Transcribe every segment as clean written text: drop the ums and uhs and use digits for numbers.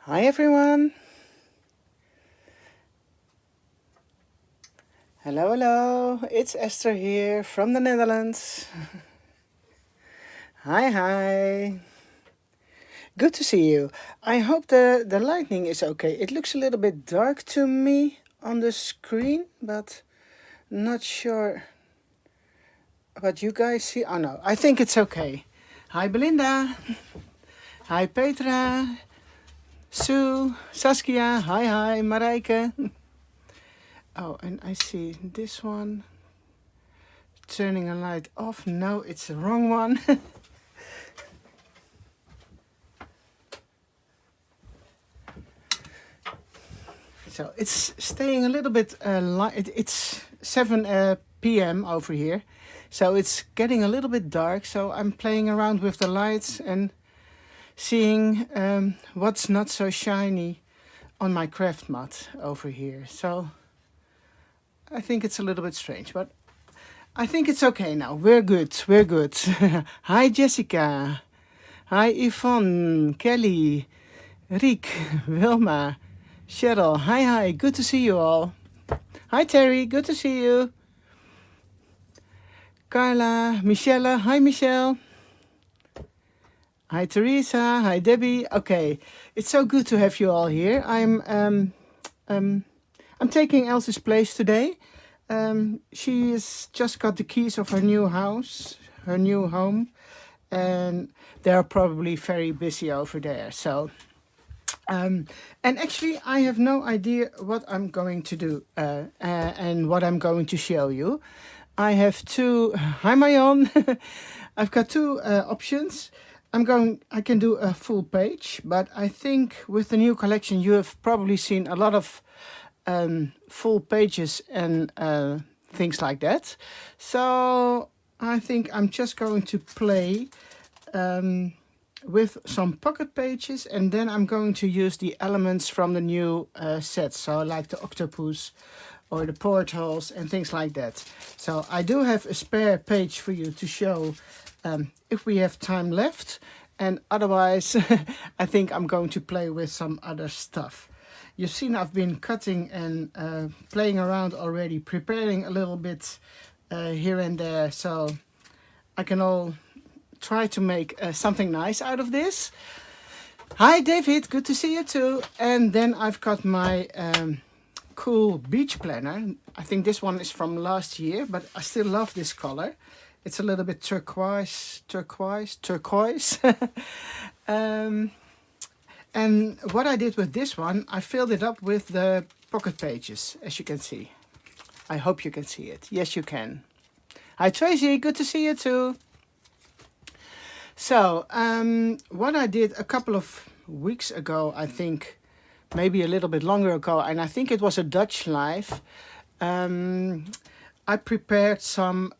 Hi everyone. Hello, hello. It's Esther here from the Netherlands. Hi, hi. Good to see you. I hope the lighting is okay. It looks a little bit dark to me on the screen, but not sure what you guys see. Oh no, I think it's okay. Hi Belinda. Hi Petra. Sue. Saskia. Hi Marijke. Oh, and I see this one. Turning a light off. No, it's the wrong one. So it's staying a little bit light. It's 7 p.m. over here. So it's getting a little bit dark. So I'm playing around with the lights and seeing what's not so shiny on my craft mat over here. So I think it's a little bit strange, but I think it's okay now. We're good. We're good. Hi, Jessica. Hi, Yvonne, Kelly, Riek, Wilma, Cheryl. Hi. Good to see you all. Hi, Terry. Good to see you. Carla, Michelle. Hi, Michelle. Hi, Teresa. Hi, Debbie. Okay, it's so good to have you all here. I'm taking Else's place today. She has just got the keys of her new house, her new home, and they're probably very busy over there. So, and actually, I have no idea what I'm going to do and what I'm going to show you. I have two. Hi, Mayon. I've got two options. I can do a full page, but I think with the new collection, you have probably seen a lot of full pages and things like that. So I think I'm just going to play with some pocket pages, and then I'm going to use the elements from the new set, so like the octopus or the portholes and things like that. So I do have a spare page for you to show if we have time left, and otherwise I think I'm going to play with some other stuff. You've seen I've been cutting and playing around already, preparing a little bit here and there, so I can all try to make something nice out of this. Hi David, good to see you too. And then I've got my cool beach planner. I think this one is from last year, but I still love this color. It's a little bit turquoise. And what I did with this one, I filled it up with the pocket pages, as you can see. I hope you can see it. Yes, you can. Hi Tracy, good to see you too. So, what I did a couple of weeks ago, I think, maybe a little bit longer ago, and I think it was a Dutch live, I prepared some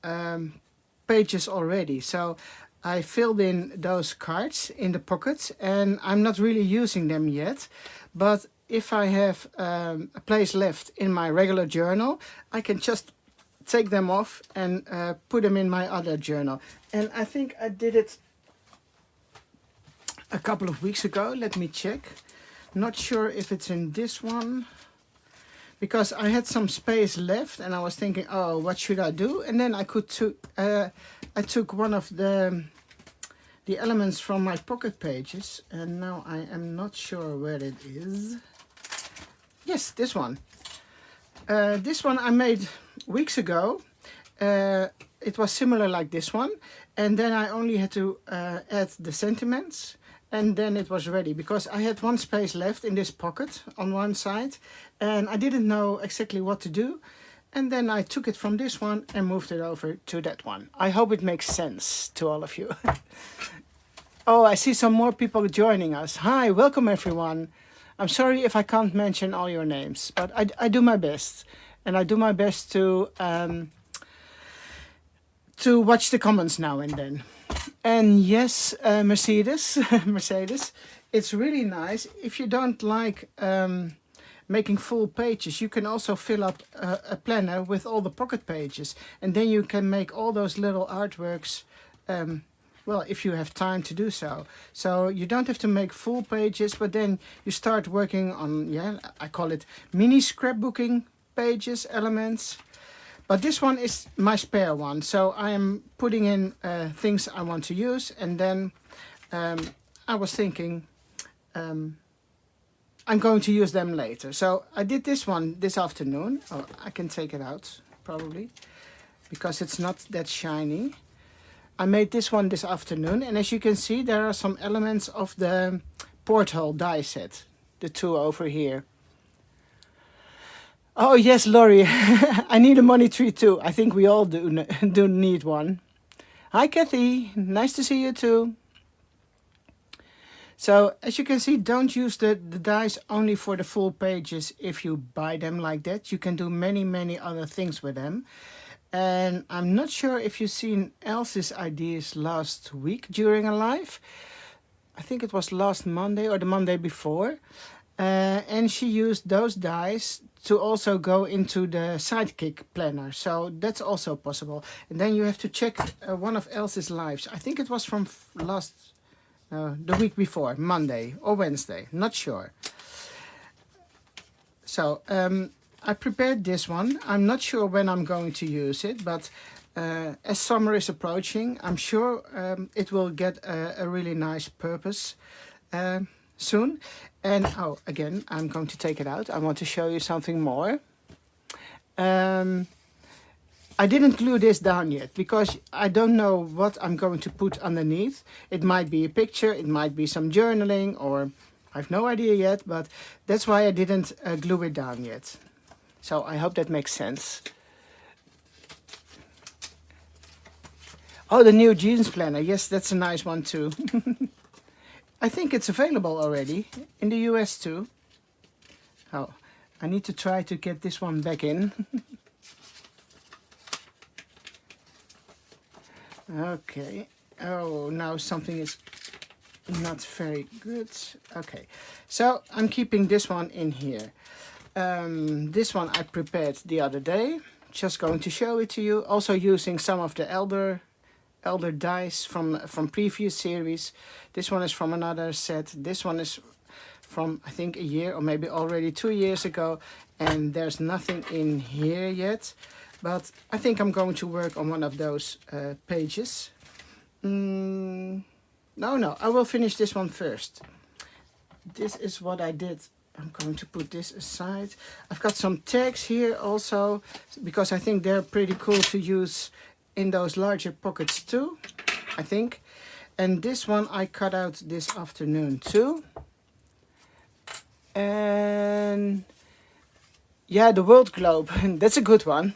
pages already. So I filled in those cards in the pockets, and I'm not really using them yet. But if I have a place left in my regular journal, I can just take them off and put them in my other journal. And I think I did it a couple of weeks ago. Let me check. Not sure if it's in this one, because I had some space left and I was thinking, oh, what should I do? And then I took one of the elements from my pocket pages, and now I am not sure where it is. Yes, this one. This one I made weeks ago. It was similar like this one, and then I only had to add the sentiments, and then it was ready, because I had one space left in this pocket on one side and I didn't know exactly what to do, and then I took it from this one and moved it over to that one. I hope it makes sense to all of you. Oh, I see some more people joining us. Hi, welcome everyone. I'm sorry if I can't mention all your names, but I do my best, and I do my best to watch the comments now and then. And yes, Mercedes, it's really nice. If you don't like making full pages, you can also fill up a planner with all the pocket pages, and then you can make all those little artworks well, if you have time to do so. So you don't have to make full pages, but then you start working on, yeah, I call it mini scrapbooking pages, elements. But this one is my spare one, so I am putting in things I want to use, and then I was thinking I'm going to use them later. So I did this one this afternoon. Oh, I can take it out, probably, because it's not that shiny. I made this one this afternoon, and as you can see, there are some elements of the Porthole die set, the two over here. Oh yes, Laurie, I need a money tree too. I think we all do need one. Hi Kathy, nice to see you too. So as you can see, don't use the dies only for the full pages if you buy them like that. You can do many other things with them. And I'm not sure if you've seen Else's ideas last week during a live. I think it was last Monday or the Monday before. And she used those dies to also go into the Sidekick planner. So that's also possible. And then you have to check one of Else's lives. I think it was from the week before, Monday or Wednesday, not sure. So I prepared this one. I'm not sure when I'm going to use it, but as summer is approaching, I'm sure it will get a really nice purpose soon. And oh, again, I'm going to take it out. I want to show you something more. I didn't glue this down yet because I don't know what I'm going to put underneath. It might be a picture, it might be some journaling, or I have no idea yet, but that's why I didn't glue it down yet. So I hope that makes sense. Oh, the new jeans planner. Yes, that's a nice one too. I think it's available already in the US too. Oh, I need to try to get this one back in. Okay. Oh, now something is not very good. Okay, so I'm keeping this one in here. This one I prepared the other day. Just going to show it to you. Also using some of the elder dies from previous series. This one is from another set. This one is from I think a year or maybe already 2 years ago. And there's nothing in here yet. But I think I'm going to work on one of those pages. No, I will finish this one first. This is what I did. I'm going to put this aside. I've got some tags here also, because I think they're pretty cool to use in those larger pockets too, I think. And this one I cut out this afternoon too. And yeah, the world globe, that's a good one.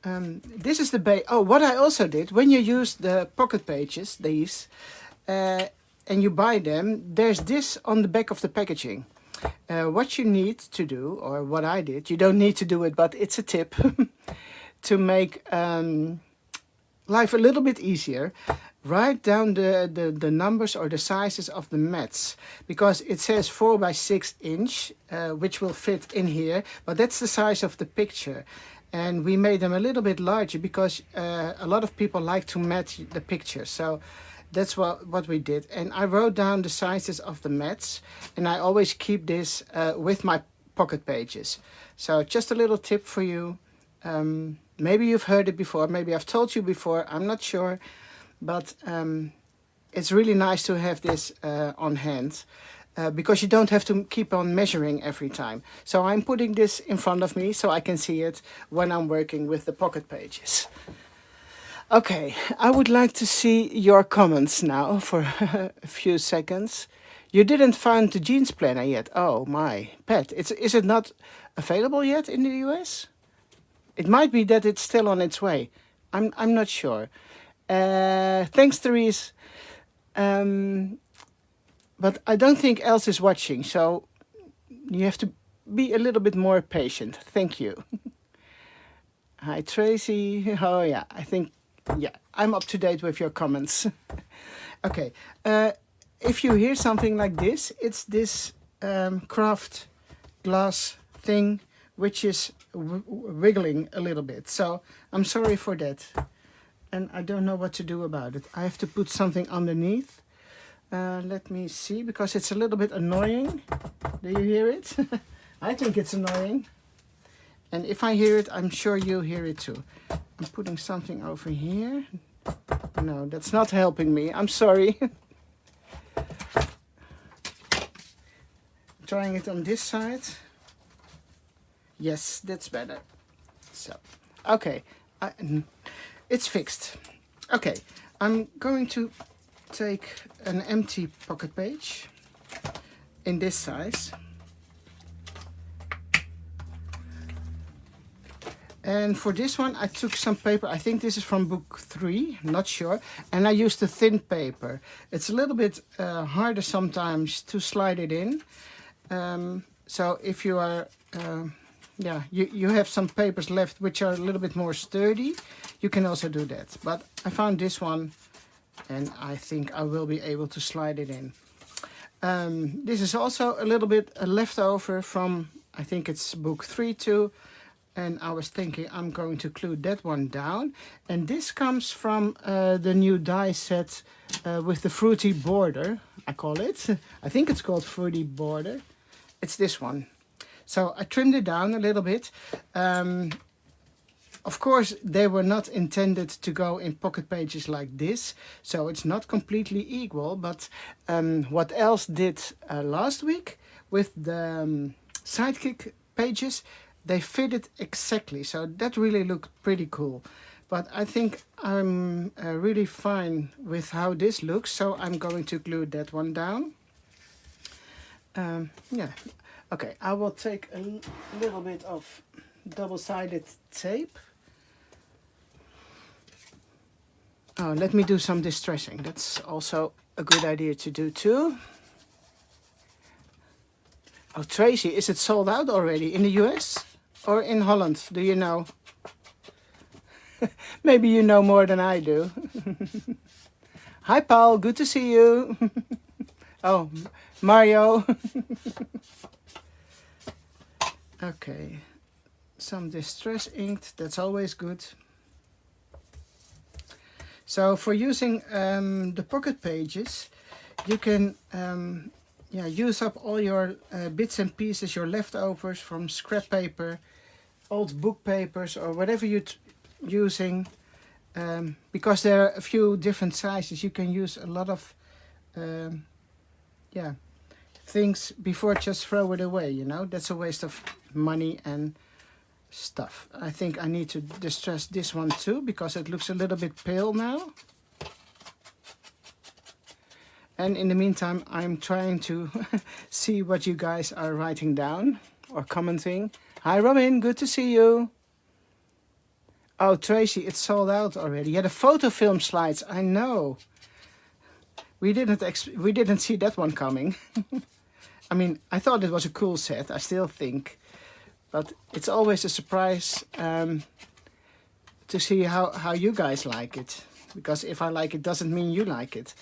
This is the base. Oh, what I also did, when you use the pocket pages, these, and you buy them, there's this on the back of the packaging. What you need to do, or what I did, you don't need to do it, but it's a tip, to make life a little bit easier. Write down the numbers or the sizes of the mats, because it says 4 by 6 inch, which will fit in here, but that's the size of the picture. And we made them a little bit larger because a lot of people like to match the picture. So that's what we did. And I wrote down the sizes of the mats, and I always keep this with my pocket pages. So just a little tip for you. Maybe you've heard it before, maybe I've told you before, I'm not sure. But it's really nice to have this on hand, because you don't have to keep on measuring every time. So I'm putting this in front of me so I can see it when I'm working with the pocket pages. Okay, I would like to see your comments now for a few seconds. You didn't find the jeans planner yet. Oh my, Pat, is it not available yet in the US? It might be that it's still on its way. I'm not sure. Thanks, Therese. But I don't think Else is watching, so you have to be a little bit more patient. Thank you. Hi, Tracy. Oh, yeah, I think, yeah, I'm up to date with your comments. Okay, if you hear something like this, it's this craft glass thing, which is wiggling a little bit. So I'm sorry for that. and I don't know what to do about it. I have to put something underneath. Let me see, because it's a little bit annoying. Do you hear it? I think it's annoying. And if I hear it, I'm sure you hear it too. I'm putting something over here. No, that's not helping me. I'm sorry. Trying it on this side. Yes, that's better. So, okay. It's fixed. Okay, I'm going to take an empty pocket page in this size. And for this one, I took some paper. I think this is from book 3, not sure. And I used the thin paper. It's a little bit harder sometimes to slide it in. So if you are, you have some papers left which are a little bit more sturdy, you can also do that. But I found this one, and I think I will be able to slide it in. This is also a little bit a leftover from, I think it's book 3 too. And I was thinking I'm going to glue that one down. And this comes from the new die set with the fruity border, I call it. I think it's called fruity border. It's this one. So I trimmed it down a little bit. Of course, they were not intended to go in pocket pages like this. So it's not completely equal. But what else did last week with the sidekick pages, they fit it exactly, so that really looked pretty cool. But I think I'm really fine with how this looks, so I'm going to glue that one down. Yeah, okay, I will take a little bit of double-sided tape. Oh, let me do some distressing. That's also a good idea to do too. Oh, Tracy, is it sold out already in the US? Or in Holland, do you know? Maybe you know more than I do. Hi, Paul. Good to see you. Oh, Mario. Okay. Some distress inked. That's always good. So for using the pocket pages, you can use up all your bits and pieces, your leftovers from scrap paper, old book papers, or whatever you're using. Because there are a few different sizes, you can use a lot of things before just throw it away, you know. That's a waste of money and stuff. I think I need to distress this one too, because it looks a little bit pale now. And in the meantime, I'm trying to see what you guys are writing down or commenting. Hi, Robin. Good to see you. Oh, Tracy, it's sold out already. Yeah, the photo film slides. I know. We didn't see that one coming. I mean, I thought it was a cool set. I still think. But it's always a surprise to see how you guys like it. Because if I like it, doesn't mean you like it.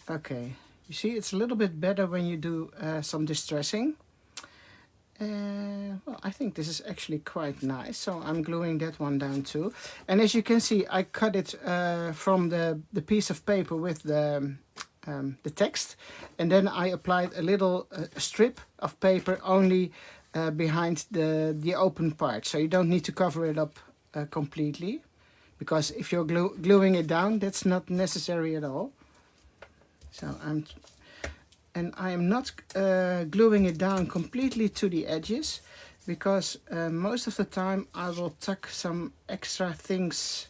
Okay, you see, it's a little bit better when you do some distressing. Well, I think this is actually quite nice, so I'm gluing that one down too. And as you can see, I cut it from the piece of paper with the text, and then I applied a little strip of paper only behind the open part, so you don't need to cover it up completely, because if you're gluing it down, that's not necessary at all. So I am not gluing it down completely to the edges, because most of the time I will tuck some extra things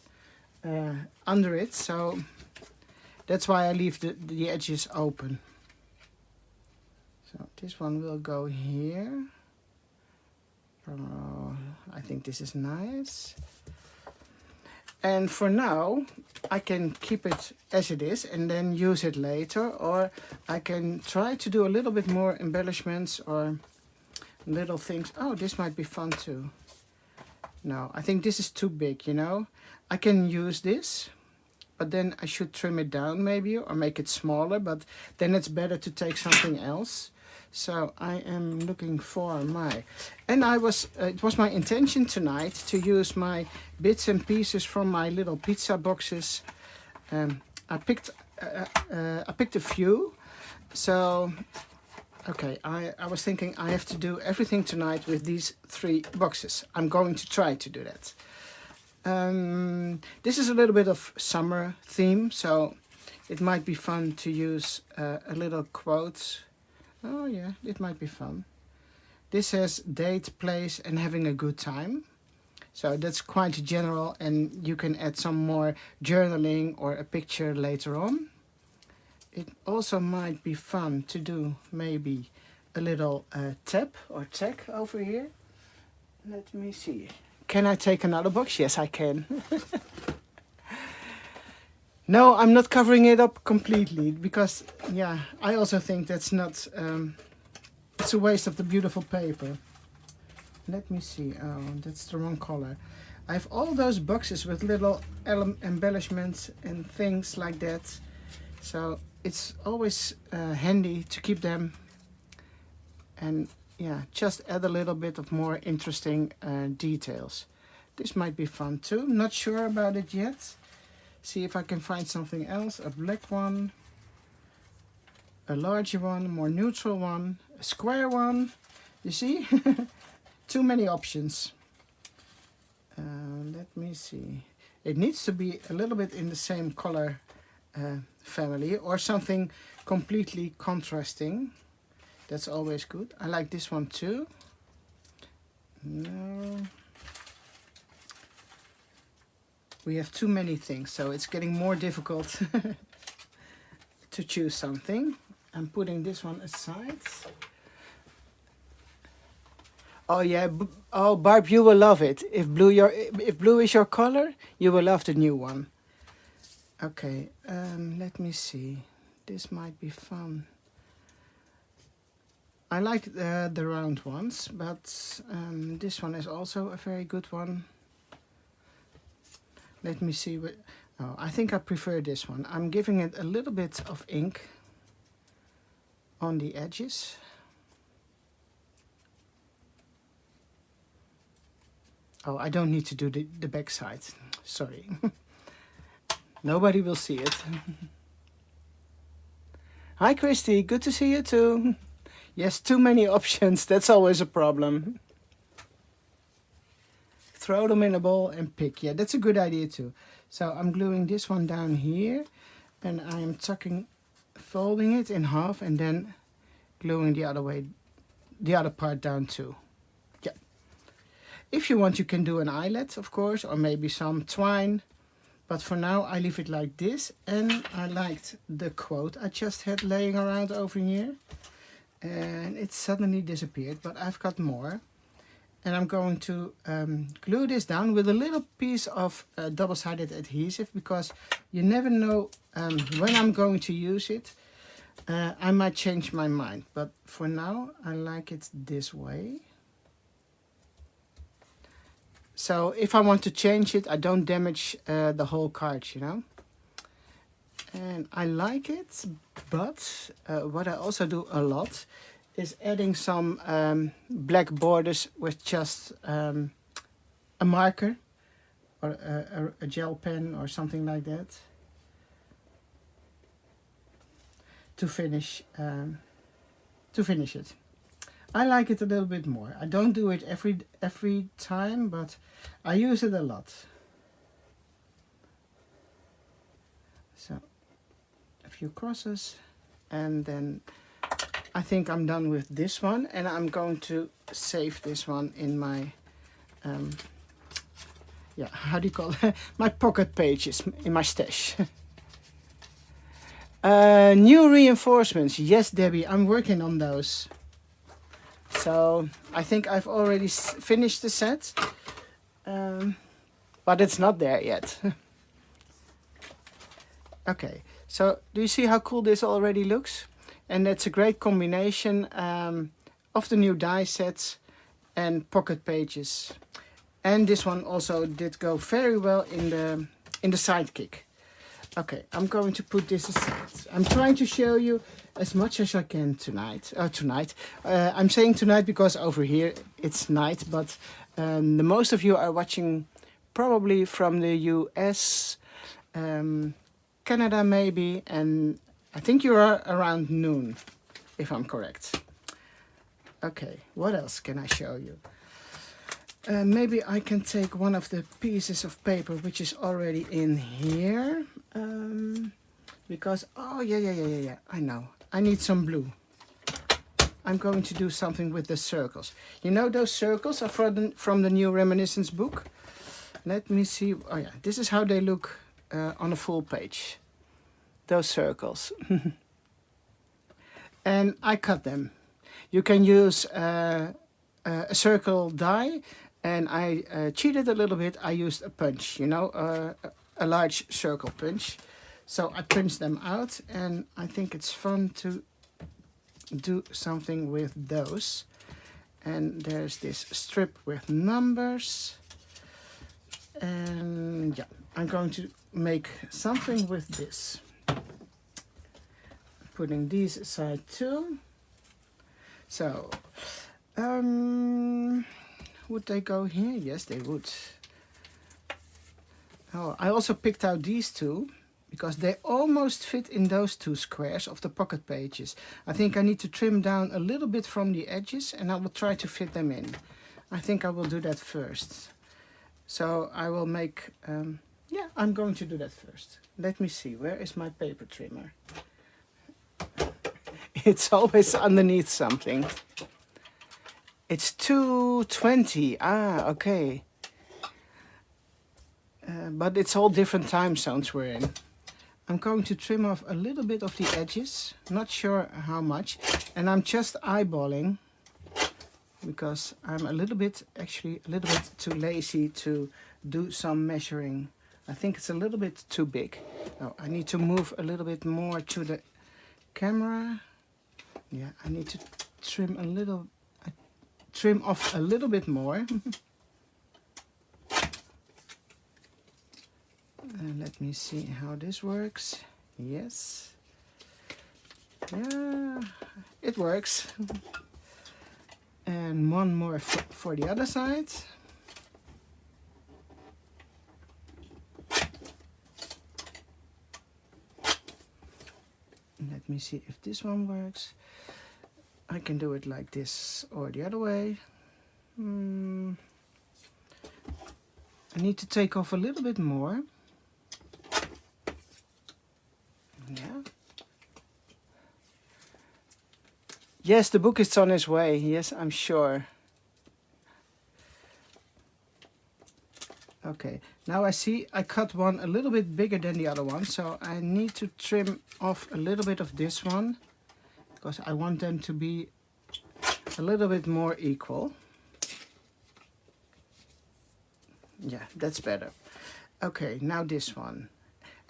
under it, so that's why I leave the edges open. So this one will go here. Oh, I think this is nice. And for now, I can keep it as it is and then use it later, or I can try to do a little bit more embellishments or little things. Oh, this might be fun too. No, I think this is too big, you know. I can use this, but then I should trim it down maybe, or make it smaller, but then it's better to take something else. So I am looking for my, and it was my intention tonight to use my bits and pieces from my little pizza boxes. I picked a few. So, okay, I was thinking I have to do everything tonight with these 3 boxes. I'm going to try to do that. This is a little bit of summer theme, so it might be fun to use a little quote. Oh yeah, it might be fun. This says date, place, and having a good time. So that's quite general, and you can add some more journaling or a picture later on. It also might be fun to do maybe a little tab or tag over here. Let me see. Can I take another box? Yes, I can. No, I'm not covering it up completely because, yeah, I also think that's not, it's a waste of the beautiful paper. Let me see. Oh, that's the wrong color. I have all those boxes with little embellishments and things like that. So it's always handy to keep them. And yeah, just add a little bit of more interesting details. This might be fun too. Not sure about it yet. See if I can find something else. A black one, a larger one, a more neutral one, a square one. You see? Too many options. Let me see. It needs to be a little bit in the same color family or something completely contrasting. That's always good. I like this one too. No. We have too many things, so it's getting more difficult to choose something. I'm putting this one aside. Oh yeah, oh Barb, you will love it. If blue is your color, you will love the new one. Okay, let me see. This might be fun. I like the round ones, but this one is also a very good one. Let me see what. Oh, I think I prefer this one. I'm giving it a little bit of ink on the edges. Oh, I don't need to do the back side. Sorry. Nobody will see it. Hi, Christy. Good to see you too. Yes, too many options. That's always a problem. Throw them in a bowl and pick. Yeah, that's a good idea too. So I'm gluing this one down here, and I am folding it in half, and then gluing the other part down too. Yeah. If you want, you can do an eyelet, of course, or maybe some twine. But for now, I leave it like this. And I liked the quote I just had laying around over here. And it suddenly disappeared, but I've got more. And I'm going to glue this down with a little piece of double-sided adhesive, because you never know when I'm going to use it. I might change my mind, but for now I like it this way. So if I want to change it, I don't damage the whole card, you know. And I like it, but what I also do a lot is adding some black borders with just a marker or a gel pen or something like that to finish it. I like it a little bit more. I don't do it every time, but I use it a lot. So a few crosses, and then I think I'm done with this one, and I'm going to save this one in my yeah, how do you call it? My pocket pages in my stash. New reinforcements. Yes, Debbie, I'm working on those. So I think I've already finished the set, but it's not there yet. Okay, so do you see how cool this already looks? And that's a great combination of the new die sets and pocket pages. And this one also did go very well in the sidekick. Okay, I'm going to put this aside. I'm trying to show you as much as I can tonight. Tonight. I'm saying tonight because over here it's night, but the most of you are watching probably from the US, Canada maybe, and I think you are around noon, if I'm correct. Okay, what else can I show you? Maybe I can take one of the pieces of paper which is already in here. Because, oh yeah, I know. I need some blue. I'm going to do something with the circles. You know those circles are from the new Reminiscence book? Let me see. Oh yeah, this is how they look on a full page. Those circles. And I cut them. You can use a circle die, and I cheated a little bit. I used a punch, you know, a large circle punch. So I punch them out, and I think it's fun to do something with those. And there's this strip with numbers. And yeah, I'm going to make something with this. Putting these aside too. So, would they go here? Yes, they would. Oh, I also picked out these two because they almost fit in those two squares of the pocket pages. I think I need to trim down a little bit from the edges, and I will try to fit them in. I think I will do that first. So I will make, yeah, I'm going to do that first. Let me see, where is my paper trimmer? It's always underneath something. It's 2:20. Ah, okay. But it's all different time zones we're in. I'm going to trim off a little bit of the edges. Not sure how much. And I'm just eyeballing because I'm actually a little bit too lazy to do some measuring. I think it's a little bit too big. Oh, I need to move a little bit more to the camera. Yeah, I need to trim off a little bit more. Let me see how this works. Yes. Yeah, it works. And one more for the other side. Let me see if this one works. I can do it like this or the other way. I need to take off a little bit more. Yeah. Yes, the book is on its way. Yes, I'm sure. Okay, now I see I cut one a little bit bigger than the other one, so I need to trim off a little bit of this one because I want them to be a little bit more equal. Yeah, that's better. Okay, now this one.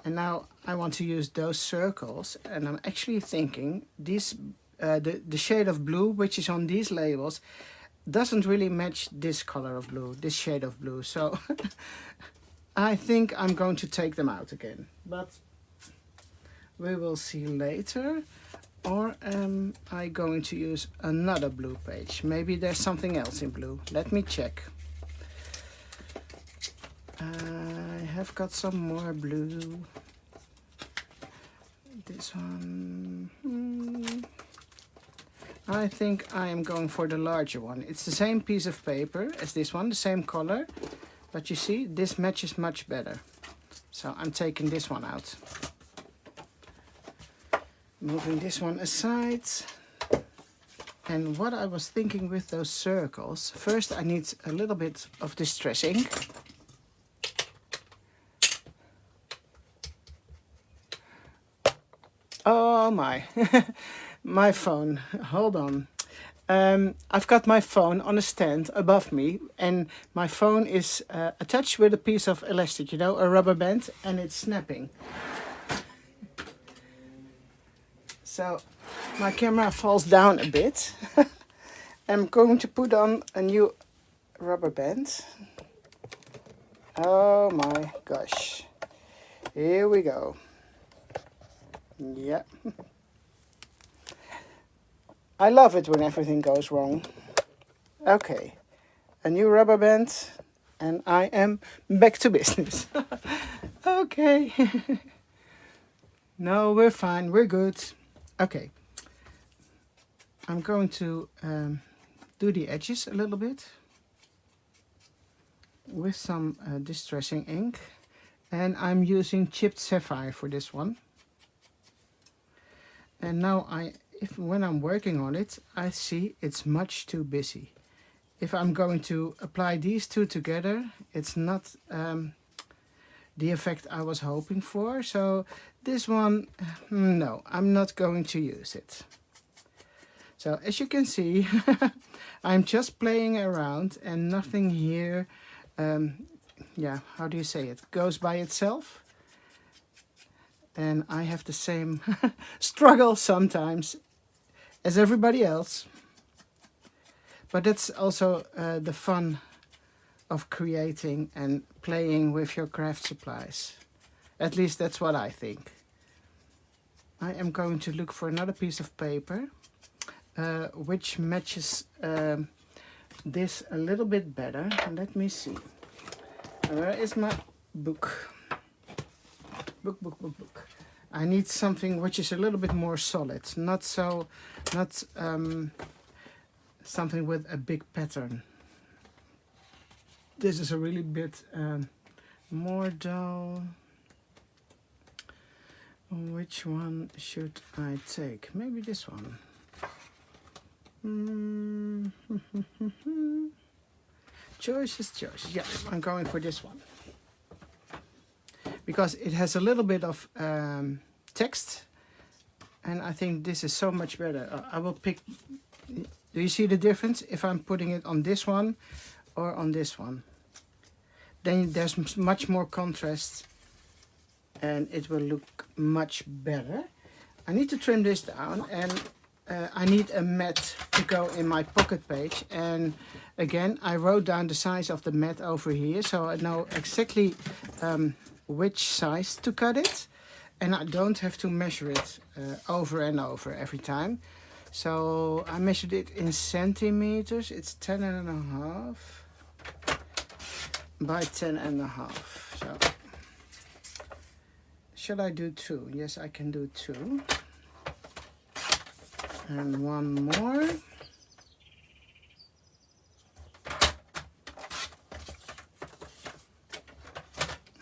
And now I want to use those circles, and I'm actually thinking this, the shade of blue which is on these labels doesn't really match this color of blue, this shade of blue. So I think I'm going to take them out again, but we will see later. Or am I going to use another blue page? Maybe there's something else in blue. Let me check. I have got some more blue. This one. I think I am going for the larger one. It's the same piece of paper as this one, the same color. But you see, this matches much better. So I'm taking this one out. Moving this one aside. And what I was thinking with those circles, first I need a little bit of distress ink. Oh my, my phone, hold on. I've got my phone on a stand above me, and my phone is attached with a piece of elastic, you know, a rubber band, and it's snapping. So my camera falls down a bit. I'm going to put on a new rubber band. Oh my gosh. Here we go. Yeah. I love it when everything goes wrong. Okay, a new rubber band and I am back to business. Okay. No, we're fine, we're good. Okay, I'm going to do the edges a little bit with some distressing ink, and I'm using chipped sapphire for this one. And now when I'm working on it, I see it's much too busy. If I'm going to apply these two together, it's not the effect I was hoping for. So this one, no, I'm not going to use it. So as you can see, I'm just playing around and nothing here, yeah, how do you say it, goes by itself. And I have the same struggle sometimes as everybody else. But that's also the fun of creating and playing with your craft supplies. At least that's what I think. I am going to look for another piece of paper which matches this a little bit better. Let me see. Where is my book? Book. I need something which is a little bit more solid, not something with a big pattern. This is a really bit more dull. Which one should I take? Maybe this one. Choices. Yeah, I'm going for this one. Because it has a little bit of text, and I think this is so much better. I will pick. Do you see the difference if I'm putting it on this one or on this one? Then there's much more contrast and it will look much better. I need to trim this down, and I need a mat to go in my pocket page. And again, I wrote down the size of the mat over here, so I know exactly which size to cut it, and I don't have to measure it over and over every time. So I measured it in centimeters. It's 10.5 by 10.5. So should I do 2? Yes, I can do 2. And one more.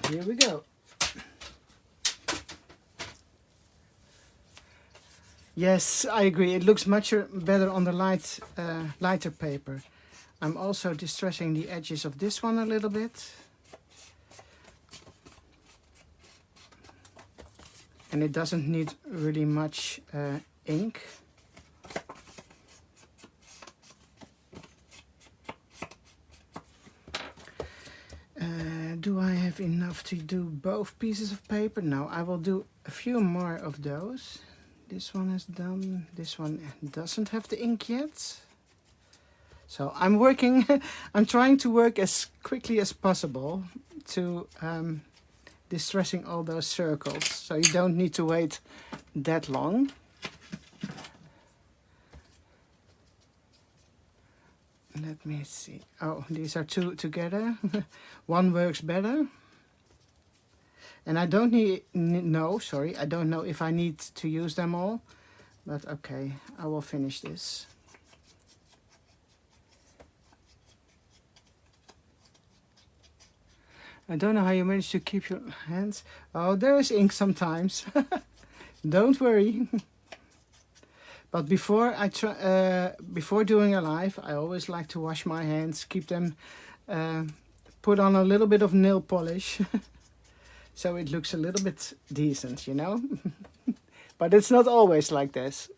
Here we go. Yes, I agree. It looks much better on the lighter paper. I'm also distressing the edges of this one a little bit. And it doesn't need really much ink. Do I have enough to do both pieces of paper? No, I will do a few more of those. This one is done. This one doesn't have the ink yet. So I'm working, I'm trying to work as quickly as possible to distressing all those circles. So you don't need to wait that long. Let me see. Oh, these are two together. One works better. And I don't I don't know if I need to use them all. But okay, I will finish this. I don't know how you manage to keep your hands. Oh, there is ink sometimes. Don't worry. But before before doing a live, I always like to wash my hands, keep them, put on a little bit of nail polish, so it looks a little bit decent, you know. But it's not always like this.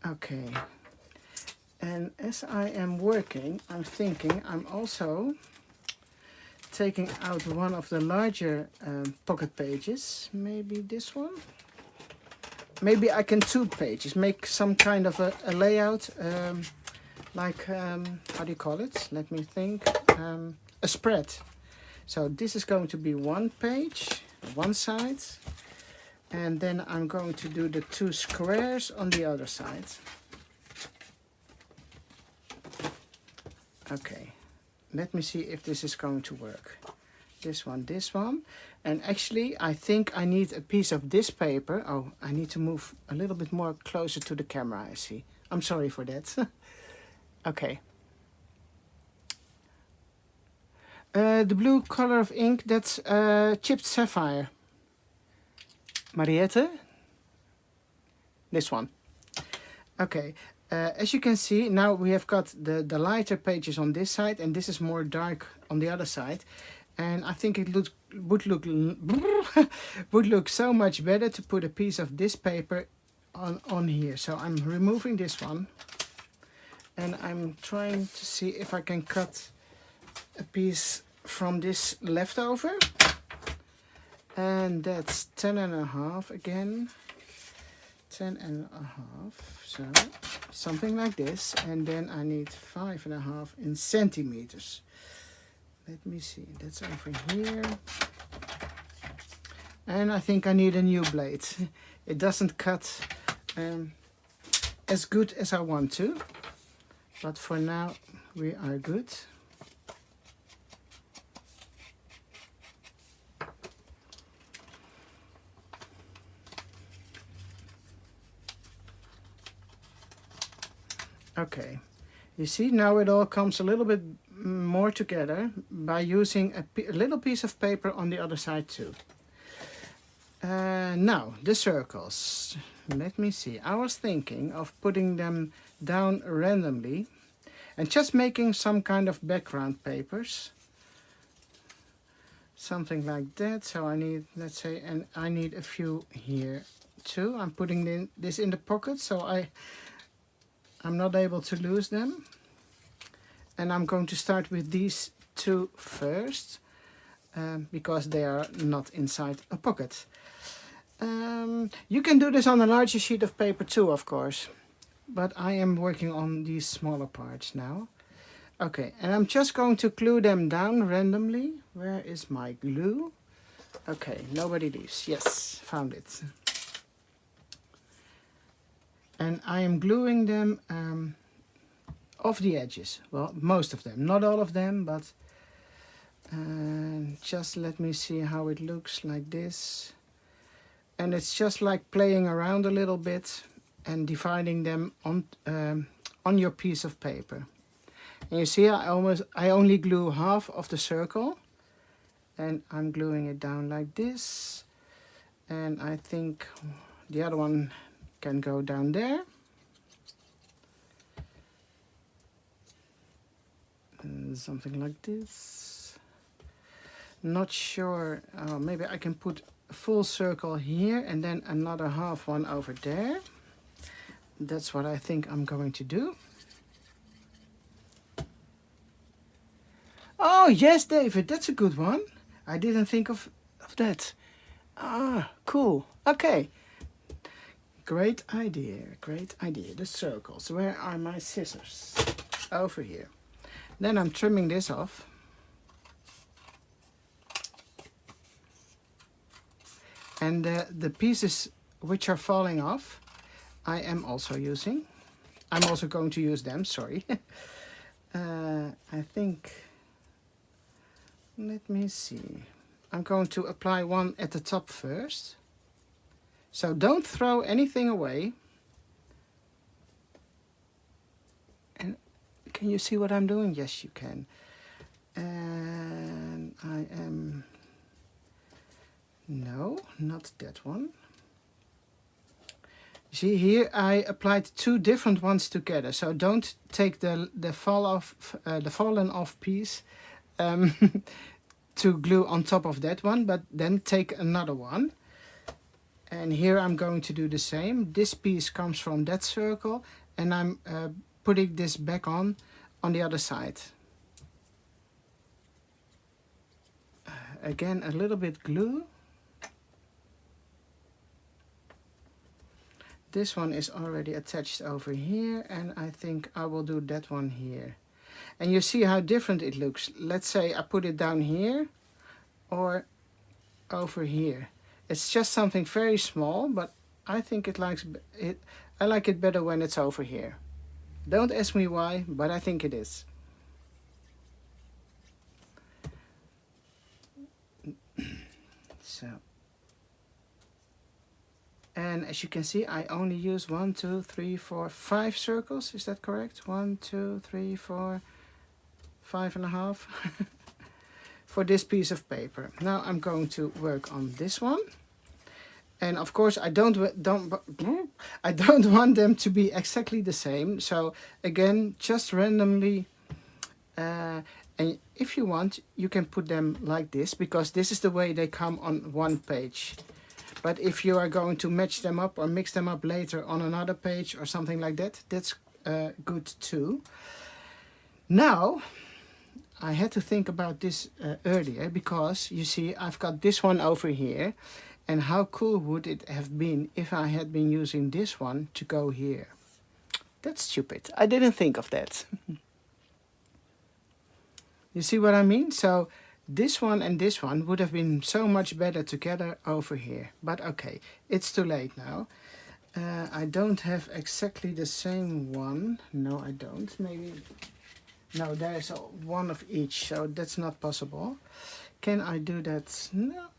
Okay. And as I am working, I'm thinking I'm also taking out one of the larger pocket pages. Maybe this one. Maybe I can 2 pages, make some kind of a layout, like, how do you call it? Let me think. A spread. So this is going to be 1 page, one side. And then I'm going to do the 2 squares on the other side. Okay, let me see if this is going to work. This one, and actually I think I need a piece of this paper. Oh, I need to move a little bit more closer to the camera, I see. I'm sorry for that. Okay. The blue color of ink, that's chipped sapphire. Mariette? This one. Okay. As you can see, now we have got the lighter pages on this side, and this is more dark on the other side. And I think it would look so much better to put a piece of this paper on here. So I'm removing this one, and I'm trying to see if I can cut a piece from this leftover. And that's 10.5 again. 10.5, so something like this. And then I need 5.5 in centimeters. Let me see, that's over here. And I think I need a new blade. It doesn't cut as good as I want to. But for now, we are good. Okay, you see, now it all comes a little bit more together by using a little piece of paper on the other side too. Now, the circles. Let me see. I was thinking of putting them down randomly and just making some kind of background papers. Something like that. So I need, let's say, and I need a few here too. I'm putting this in the pocket so I'm not able to lose them. And I'm going to start with these 2 first, because they are not inside a pocket. You can do this on a larger sheet of paper too, of course. But I am working on these smaller parts now. Okay, and I'm just going to glue them down randomly. Where is my glue? Okay, nobody leaves. Yes, found it. And I am gluing them off the edges. Well, most of them, not all of them, but just let me see how it looks like this. And it's just like playing around a little bit and dividing them on your piece of paper. And you see, I only glue half of the circle, and I'm gluing it down like this. And I think the other one can go down there. And something like this. Not sure, maybe I can put a full circle here and then another half one over there. That's what I think I'm going to do. Oh yes, David, that's a good one. I didn't think of that. Ah, cool. Okay. Great idea, great idea. The circles. Where are my scissors? Over here. Then I'm trimming this off. And the pieces which are falling off, I am also using. I'm also going to use them, sorry. I think, let me see. I'm going to apply one at the top first. So don't throw anything away. And can you see what I'm doing? Yes, you can. And I am, no, not that one. See here, I applied 2 different ones together. So don't take the fallen off piece to glue on top of that one, but then take another one. And here I'm going to do the same. This piece comes from that circle, and I'm putting this back on the other side. Again, a little bit glue. This one is already attached over here, and I think I will do that one here. And you see how different it looks. Let's say I put it down here or over here. It's just something very small, but I think it likes it. I like it better when it's over here. Don't ask me why, but I think it is. So, and as you can see, I only use 1, 2, 3, 4, 5 circles. Is that correct? 1, 2, 3, 4, 5.5 for this piece of paper. Now I'm going to work on this one. And of course, I don't want them to be exactly the same. So again, just randomly. And if you want, you can put them like this, because this is the way they come on one page. But if you are going to match them up or mix them up later on another page or something like that, that's good too. Now, I had to think about this earlier, because you see, I've got this one over here. And how cool would it have been if I had been using this one to go here? That's stupid. I didn't think of that. You see what I mean? So this one and this one would have been so much better together over here. But okay, it's too late now. I don't have exactly the same one. No, I don't. Maybe. No, there's one of each, so that's not possible. Can I do that? No.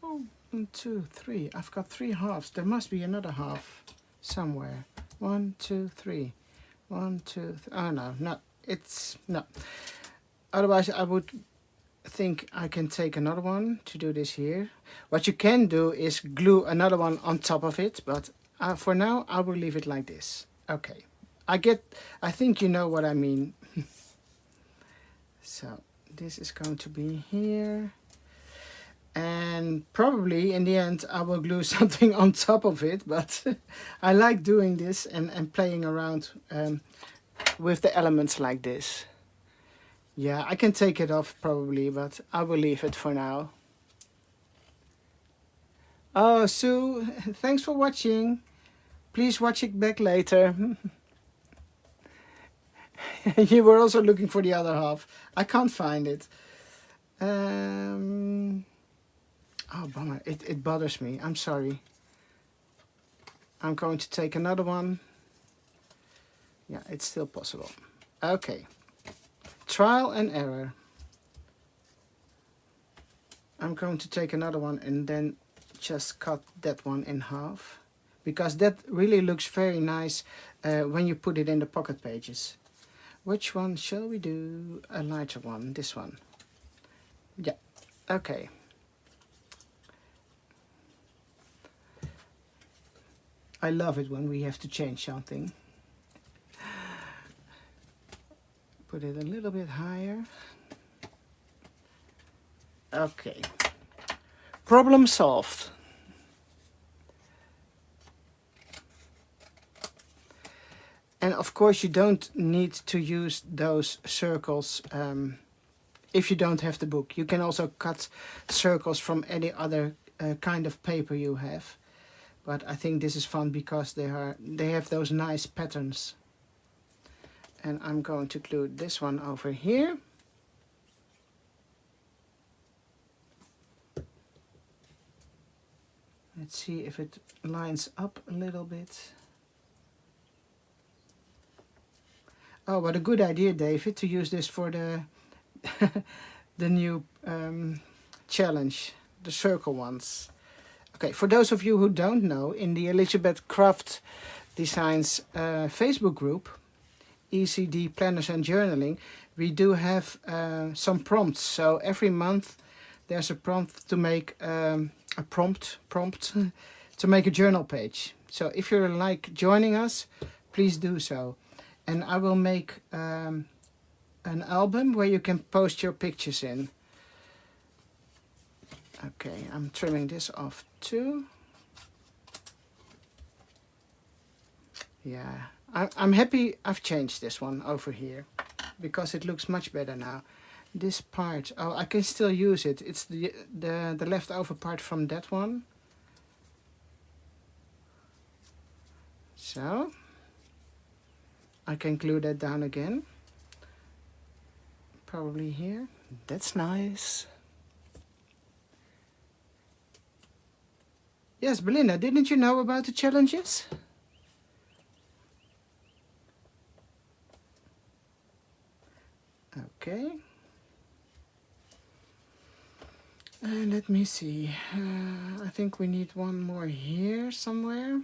1, 2, 3. I've got 3 halves. There must be another half somewhere. 1, 2, 3. 1, 2, 3. Oh no, it's no. Otherwise, I would think I can take another one to do this here. What you can do is glue another one on top of it, but for now, I will leave it like this. Okay, I think you know what I mean. So this is going to be here. And probably in the end I will glue something on top of it, but I like doing this and playing around with the elements like this. Yeah, I can take it off probably, but I will leave it for now. Oh, Sue, thanks for watching. Please watch it back later. You were also looking for the other half. I can't find it. Oh, bummer. It bothers me. I'm sorry. I'm going to take another one. Yeah, it's still possible. Okay. Trial and error. I'm going to take another one and then just cut that one in half, because that really looks very nice when you put it in the pocket pages. Which one shall we do? A lighter one. This one. Yeah. Okay. I love it when we have to change something. Put it a little bit higher. Okay. Problem solved. And of course you don't need to use those circles if you don't have the book. You can also cut circles from any other kind of paper you have. But I think this is fun because they have those nice patterns. And I'm going to glue this one over here. Let's see if it lines up a little bit. Oh, what a good idea, David, to use this for the the new challenge, the circle ones. Okay, for those of you who don't know, in the Elizabeth Craft Designs Facebook group, ECD Planners and Journaling, we do have some prompts. So every month there's a prompt to make a prompt to make a journal page. So if you're like joining us, please do so. And I will make an album where you can post your pictures in. Okay, I'm trimming this off too. Yeah, I'm happy I've changed this one over here because it looks much better now. This part, oh, I can still use it. It's the leftover part from that one. So I can glue that down again. Probably here. That's nice. Yes, Belinda, didn't you know about the challenges? Okay. Let me see. I think we need one more here somewhere.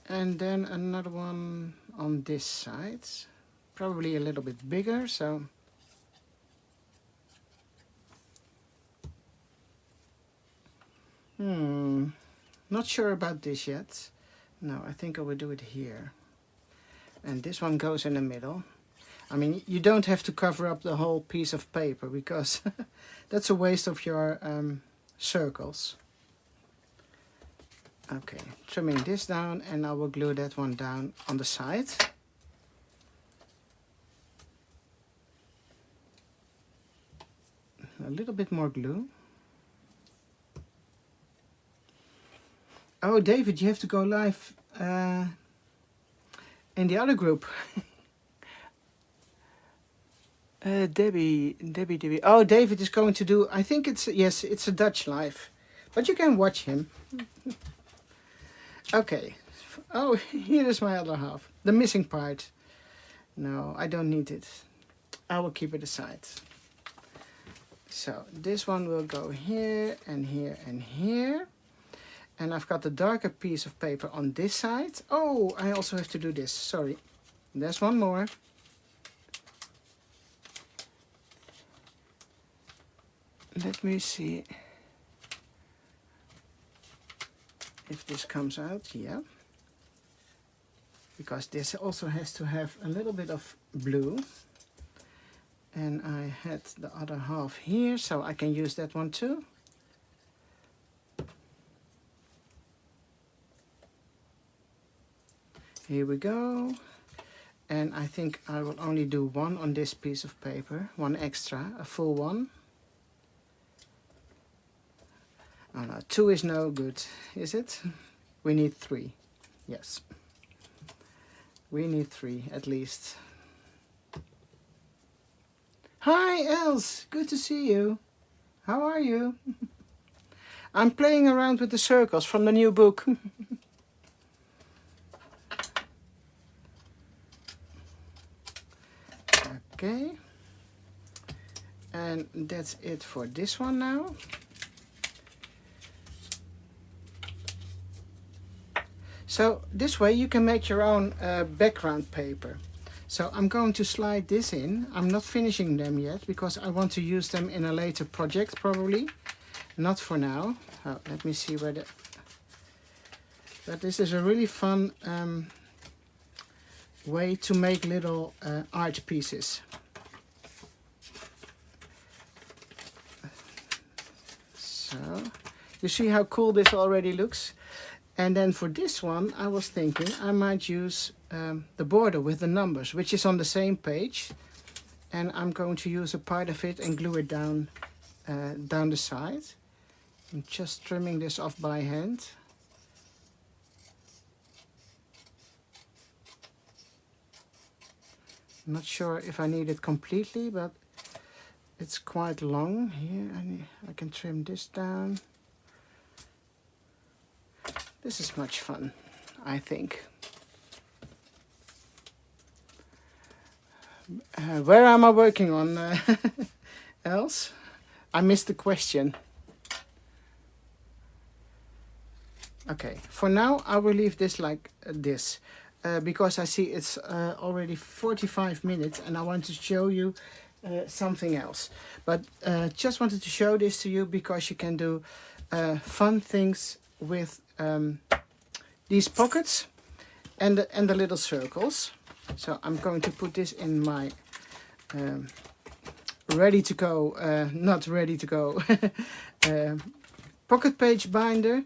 And then another one on this side. Probably a little bit bigger, so... Not sure about this yet. No, I think I will do it here. And this one goes in the middle. I mean, you don't have to cover up the whole piece of paper because that's a waste of your circles. Okay, trimming this down, and I will glue that one down on the side. A little bit more glue. Oh, David, you have to go live in the other group. Debbie. Oh, David is going to do, I think it's, yes, it's a Dutch live. But you can watch him. Okay. Oh, here is my other half. The missing part. No, I don't need it. I will keep it aside. So this one will go here and here and here. And I've got the darker piece of paper on this side. Oh, I also have to do this. Sorry. There's one more. Let me see if this comes out. Yeah. Because this also has to have a little bit of blue. And I had the other half here, so I can use that one too. Here we go. And I think I will only do one on this piece of paper, one extra, a full one. Oh no, 2 is no good, is it? We need 3. Yes. We need 3 at least. Hi Els, good to see you. How are you? I'm playing around with the circles from the new book. Okay. And that's it for this one now. So this way you can make your own background paper. So I'm going to slide this in. I'm not finishing them yet because I want to use them in a later project probably. Not for now. Oh, let me see where the... But this is a really fun way to make little art pieces. So you see how cool this already looks? And then for this one, I was thinking I might use the border with the numbers, which is on the same page. And I'm going to use a part of it and glue it down, down the side. I'm just trimming this off by hand. I'm not sure if I need it completely, but it's quite long here. I can trim this down. This is much fun, I think. Where am I working on, Els? I missed the question. Okay, for now I will leave this like this. Because I see it's already 45 minutes and I want to show you something else. But just wanted to show this to you because you can do fun things with these pockets and the little circles. So I'm going to put this in my ready to go, not ready to go, pocket page binder.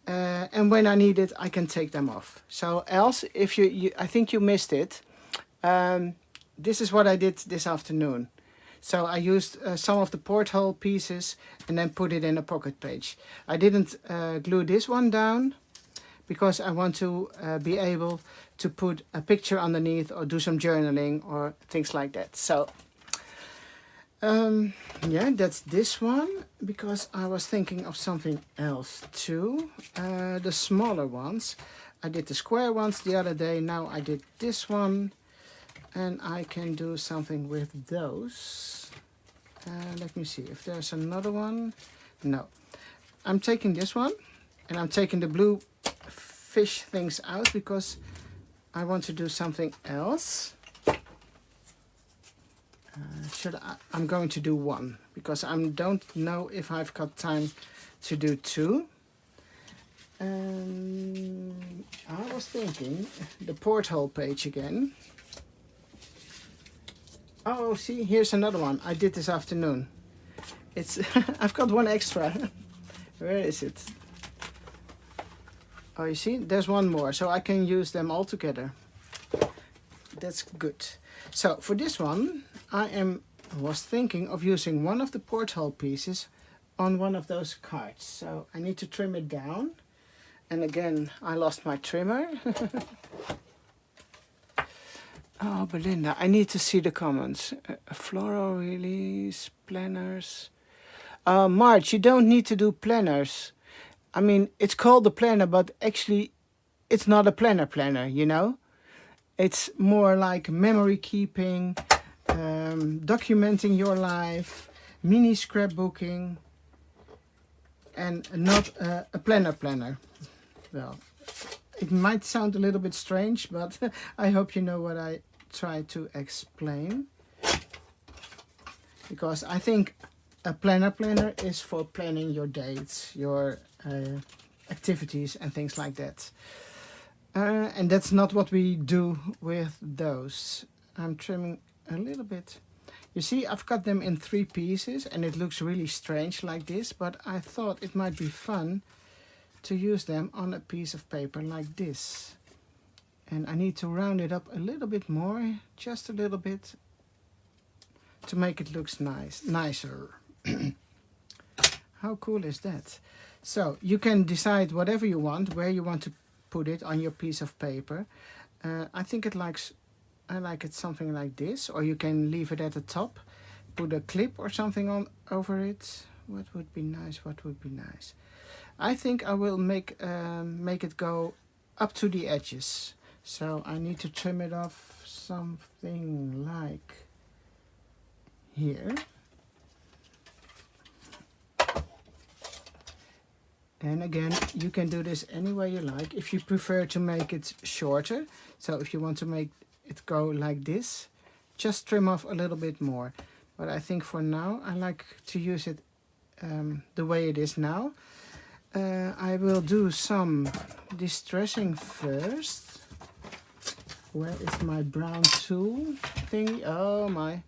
And when I need it, I can take them off. So else, if you I think you missed it, this is what I did this afternoon. So I used some of the porthole pieces and then put it in a pocket page. I didn't glue this one down because I want to be able to put a picture underneath or do some journaling or things like that. So yeah, that's this one. because I was thinking of something else too. The smaller ones. I did the square ones the other day. Now I did this one. And I can do something with those. Let me see if there's another one. No. I'm taking this one. And I'm taking the blue fish things out because I want to do something else. I'm going to do one because I don't know if I've got time to do two. I was thinking the porthole page again. Oh, see, here's another one I did this afternoon. It's I've got one extra. Where is it? Oh, you see, there's one more, so I can use them all together. That's good. So for this one, I was thinking of using one of the porthole pieces on one of those cards. So I need to trim it down. And again, I lost my trimmer. Oh, Belinda, I need to see the comments. Floral release, planners. Marge, you don't need to do planners. I mean, it's called a planner, but actually it's not a planner, you know? It's more like memory keeping, documenting your life, mini scrapbooking, and not a planner. Well, it might sound a little bit strange, but I hope you know what I try to explain. Because I think a planner is for planning your dates, your activities and things like that. And that's not what we do with those. I'm trimming a little bit. You see, I've cut them in 3 pieces and it looks really strange like this, but I thought it might be fun to use them on a piece of paper like this. And I need to round it up a little bit more, just a little bit, to make it look nicer. How cool is that? So you can decide whatever you want, where you want to put it on your piece of paper. I think I like it something like this, or you can leave it at the top, put a clip or something on over it. What would be nice? What would be nice? I think I will make it go up to the edges. So I need to trim it off something like here. And again, you can do this any way you like. If you prefer to make it shorter, so if you want to make it go like this, just trim off a little bit more. But I think for now, I like to use it the way it is now. I will do some distressing first. Where is my brown tool thingy? Oh my.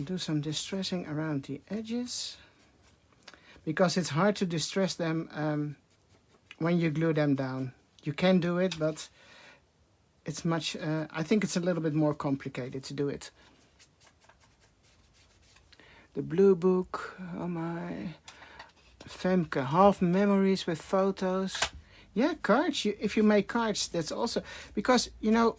Do some distressing around the edges, because it's hard to distress them when you glue them down. You can do it, but it's much, I think it's a little bit more complicated to do it. The blue book, oh my. Femke, half memories with photos. Yeah, cards. If you make cards, that's also, because you know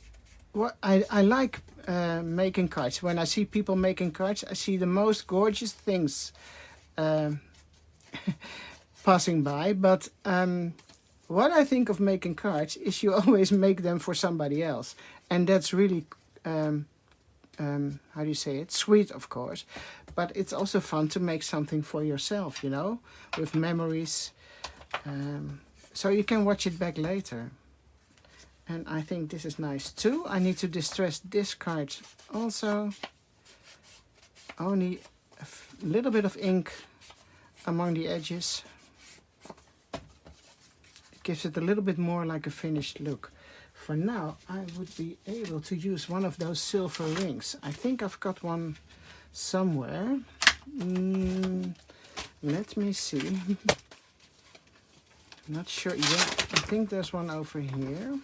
what I like making cards. When I see people making cards, I see the most gorgeous things passing by. But what I think of making cards is you always make them for somebody else, and that's really how do you say it? Sweet, of course. But it's also fun to make something for yourself, you know, with memories. So you can watch it back later. And I think this is nice too. I need to distress this card also. Only a little bit of ink among the edges. It gives it a little bit more like a finished look. For now, I would be able to use one of those silver rings. I think I've got one somewhere. Let me see. Not sure yet. I think there's one over here.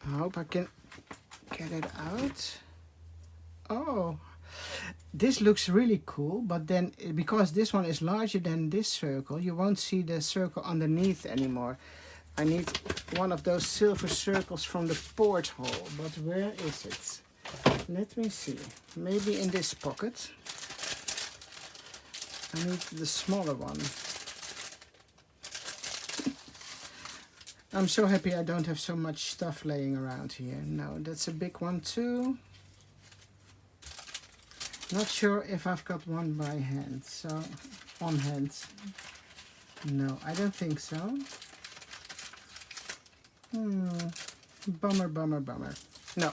I hope I can get it out. Oh, this looks really cool, but then because this one is larger than this circle, you won't see the circle underneath anymore. I need one of those silver circles from the Porthole, but where is it? Let me see. Maybe in this pocket. I need the smaller one. I'm so happy I don't have so much stuff laying around here. No, that's a big one too. Not sure if I've got one by hand, so on hand. No, I don't think so. Bummer, bummer, bummer. No.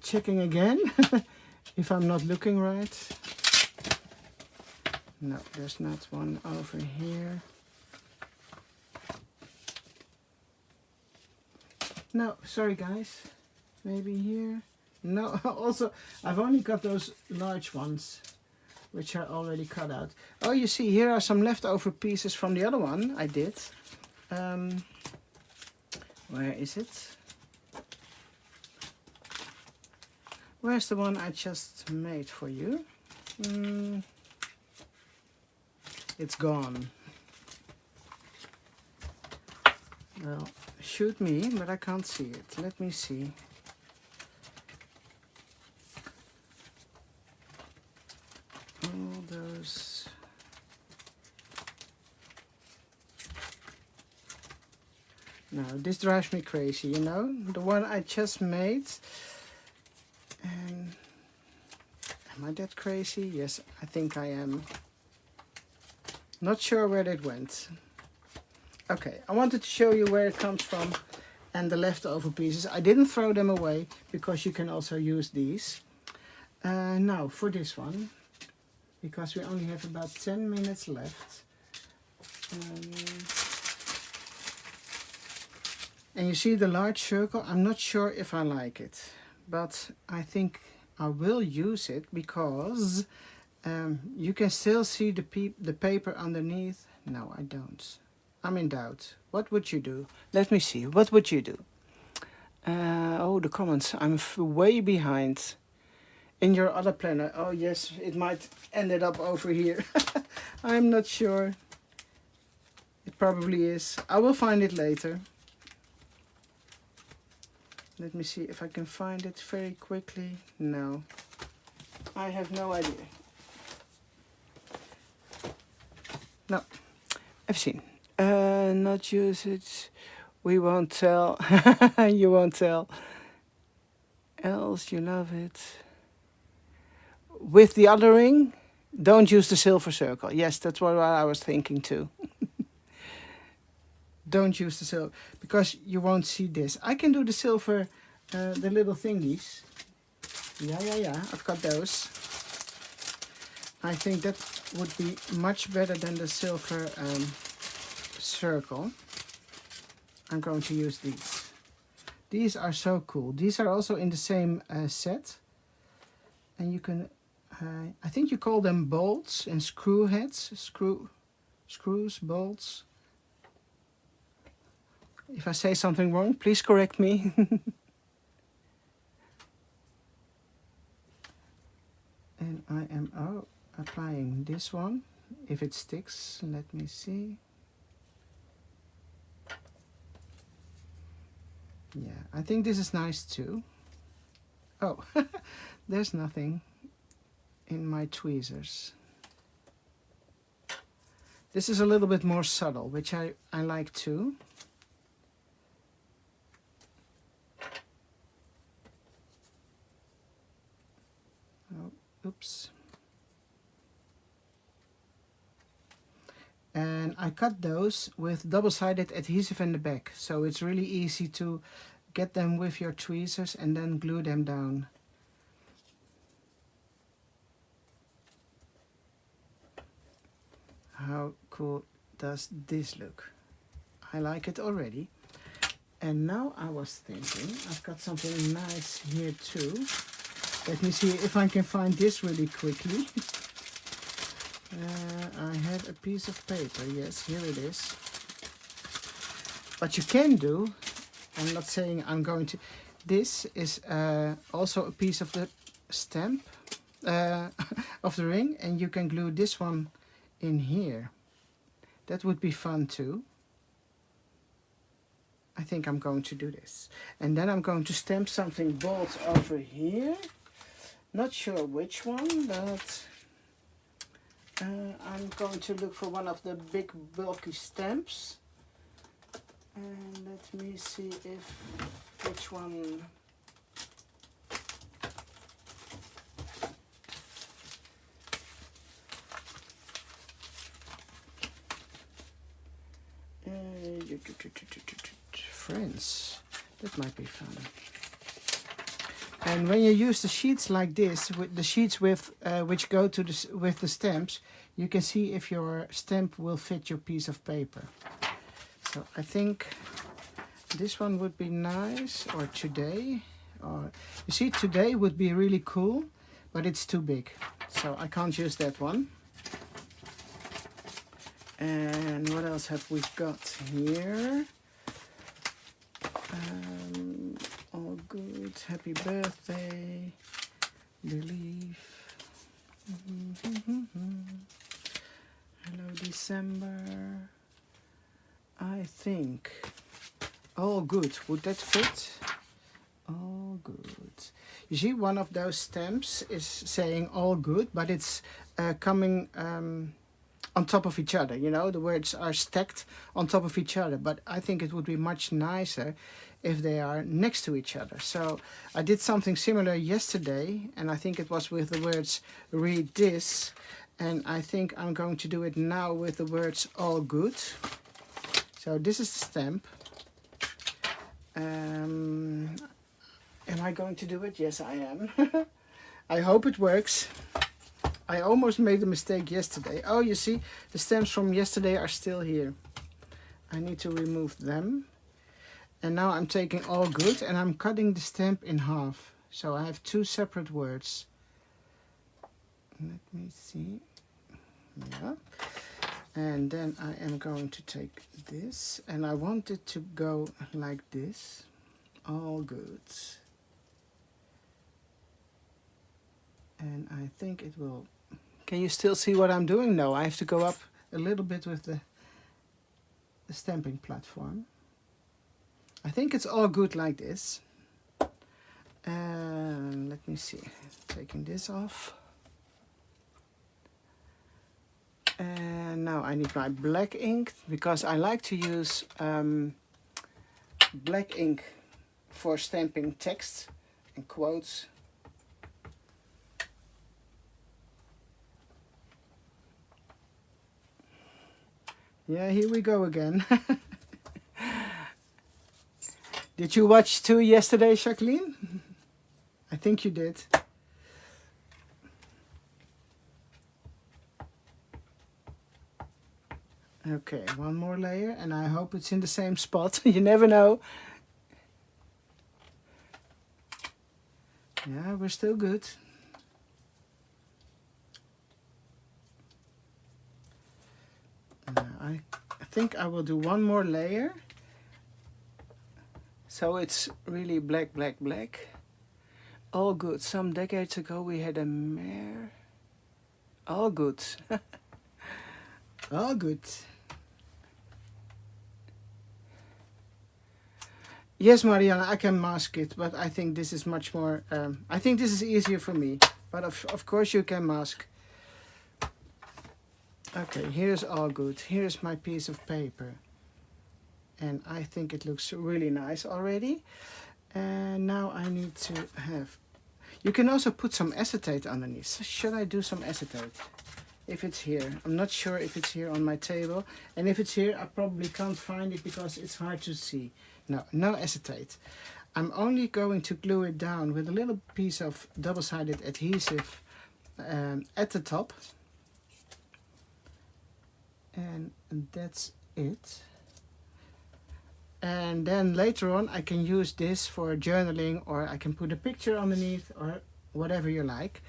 Checking again, if I'm not looking right. No, there's not one over here. No, sorry guys. Maybe here. No, also, I've only got those large ones, which are already cut out. Oh, you see, here are some leftover pieces from the other one I did. Where is it? Where's the one I just made for you? It's gone. Well, shoot me, but I can't see it. Let me see. All those. No, this drives me crazy, you know? The one I just made. And am I that crazy? Yes, I think I am. Not sure where it went. Okay, I wanted to show you where it comes from and the leftover pieces. I didn't throw them away because you can also use these. Now for this one, because we only have about 10 minutes left. And you see the large circle. I'm not sure if I like it, but I think I will use it because you can still see the paper underneath. No, I don't. I'm in doubt. What would you do? Let me see. What would you do? Oh, the comments. I'm way behind. In your other planner. Oh, yes, it might ended up over here. I'm not sure. It probably is. I will find it later. Let me see if I can find it very quickly. No. I have no idea. No. I've seen. Not use it. We won't tell. You won't tell. Else you love it. With the other ring, don't use the silver circle. Yes, that's what I was thinking too. Don't use the silver, because you won't see this. I can do the silver, the little thingies. Yeah, I've got those. I think that would be much better than the silver circle. I'm going to use these. These are so cool. These are also in the same set. And you can, I think you call them bolts and screw heads. Screws, bolts. If I say something wrong, please correct me. And I am applying this one. If it sticks, let me see. Yeah, I think this is nice too. Oh, there's nothing in my tweezers. This is a little bit more subtle, which I like too. Oh, oops. And I cut those with double-sided adhesive in the back, so it's really easy to get them with your tweezers and then glue them down. How cool does this look? I like it already. And now I was thinking, I've got something nice here too. Let me see if I can find this really quickly. I had a piece of paper. Yes, here it is. What you can do, I'm not saying I'm going to, this is also a piece of the stamp of the ring, and you can glue this one in here. That would be fun too. I think I'm going to do this. And then I'm going to stamp something bold over here. Not sure which one, but I'm going to look for one of the big bulky stamps. And let me see which one. Friends, that might be fun. And when you use the sheets like this, with the sheets which go to with the stamps, you can see if your stamp will fit your piece of paper. So I think this one would be nice, or today, or you see, today would be really cool, but it's too big, so I can't use that one. And what else have we got here? All good. Happy birthday. Believe. Hello, December. I think. All good. Would that fit? All good. You see, one of those stamps is saying all good, but it's coming on top of each other. You know, the words are stacked on top of each other, but I think it would be much nicer if they are next to each other. So I did something similar yesterday, and I think it was with the words read this, and I think I'm going to do it now with the words all good. So this is the stamp. Am I going to do it? Yes, I am. I hope it works. I almost made a mistake yesterday. Oh, you see, the stamps from yesterday are still here. I need to remove them. And now I'm taking all good and I'm cutting the stamp in half. So I have two separate words. Let me see. Yeah. And then I am going to take this, and I want it to go like this. All good. And I think it will. Can you still see what I'm doing? No, I have to go up a little bit with the stamping platform. I think it's all good like this. And let me see. Taking this off. And now I need my black ink, because I like to use black ink for stamping text and quotes. Yeah, here we go again. Did you watch 2 yesterday, Jacqueline? I think you did. Okay, one more layer, and I hope it's in the same spot. You never know. Yeah, we're still good. I think I will do one more layer. So it's really black, black, black. All good. Some decades ago we had a mare. All good. All good. Yes, Mariana, I can mask it, but I think this is much more, I think this is easier for me. But of course you can mask. Okay, here's all good. Here's my piece of paper. And I think it looks really nice already. And now I need to have, you can also put some acetate underneath. Should I do some acetate? If it's here. I'm not sure if it's here on my table. And if it's here, I probably can't find it because it's hard to see. No, no acetate. I'm only going to glue it down with a little piece of double-sided adhesive at the top. And that's it. And then later on I can use this for journaling, or I can put a picture underneath, or whatever you like.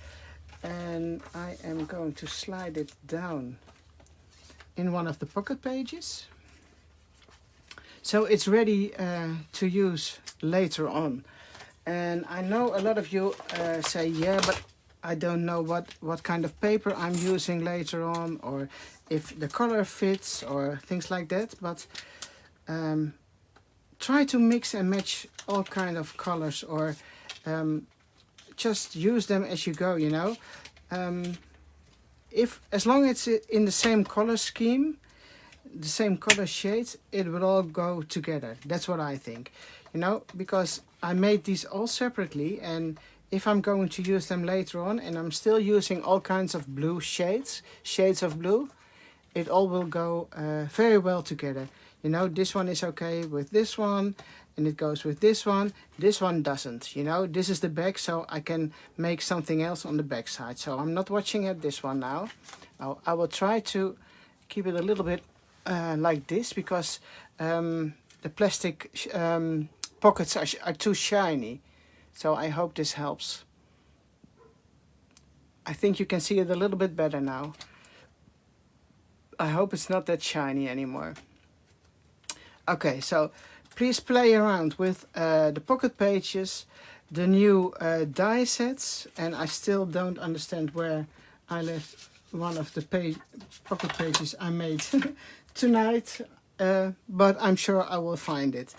And I am going to slide it down in one of the pocket pages. So it's ready to use later on. And I know a lot of you say, yeah, but I don't know what kind of paper I'm using later on, or if the color fits, or things like that. But try to mix and match all kind of colors, or just use them as you go, you know. If as long as it's in the same color scheme, the same color shades, it will all go together. That's what I think, you know, because I made these all separately, and if I'm going to use them later on and I'm still using all kinds of blue shades of blue, it all will go very well together. You know, this one is okay with this one, and it goes with this one doesn't, you know. This is the back, so I can make something else on the back side. So I'm not watching at this one now. I will try to keep it a little bit like this, because the plastic pockets are too shiny. So I hope this helps. I think you can see it a little bit better now. I hope it's not that shiny anymore. Okay, so please play around with the pocket pages, the new die sets, and I still don't understand where I left one of the pocket pages I made tonight, but I'm sure I will find it.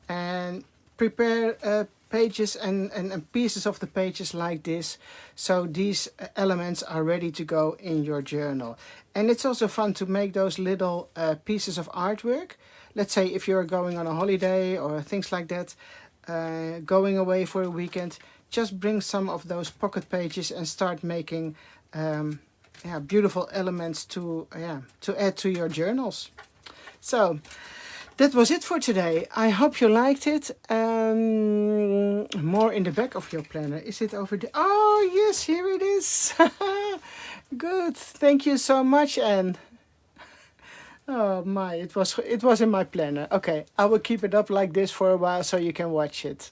And prepare pages and pieces of the pages like this, so these elements are ready to go in your journal. And it's also fun to make those little pieces of artwork. Let's say if you're going on a holiday or things like that, going away for a weekend, just bring some of those pocket pages and start making beautiful elements to add to your journals. So that was it for today. I hope you liked it. More in the back of your planner. Is it over there? Oh yes, here it is. Good. Thank you so much, Anne. Oh my, it was in my planner. Okay, I will keep it up like this for a while so you can watch it.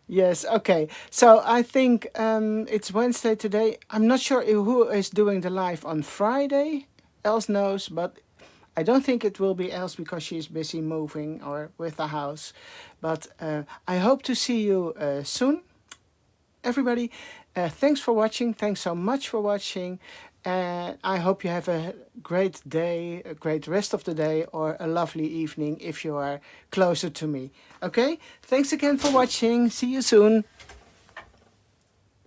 Yes, okay. So I think it's Wednesday today. I'm not sure who is doing the live on Friday. Els knows, but I don't think it will be Els because she's busy moving or with the house. But I hope to see you soon. Everybody, thanks for watching. Thanks so much for watching. I hope you have a great day, a great rest of the day, or a lovely evening if you are closer to me. Okay? Thanks again for watching. See you soon.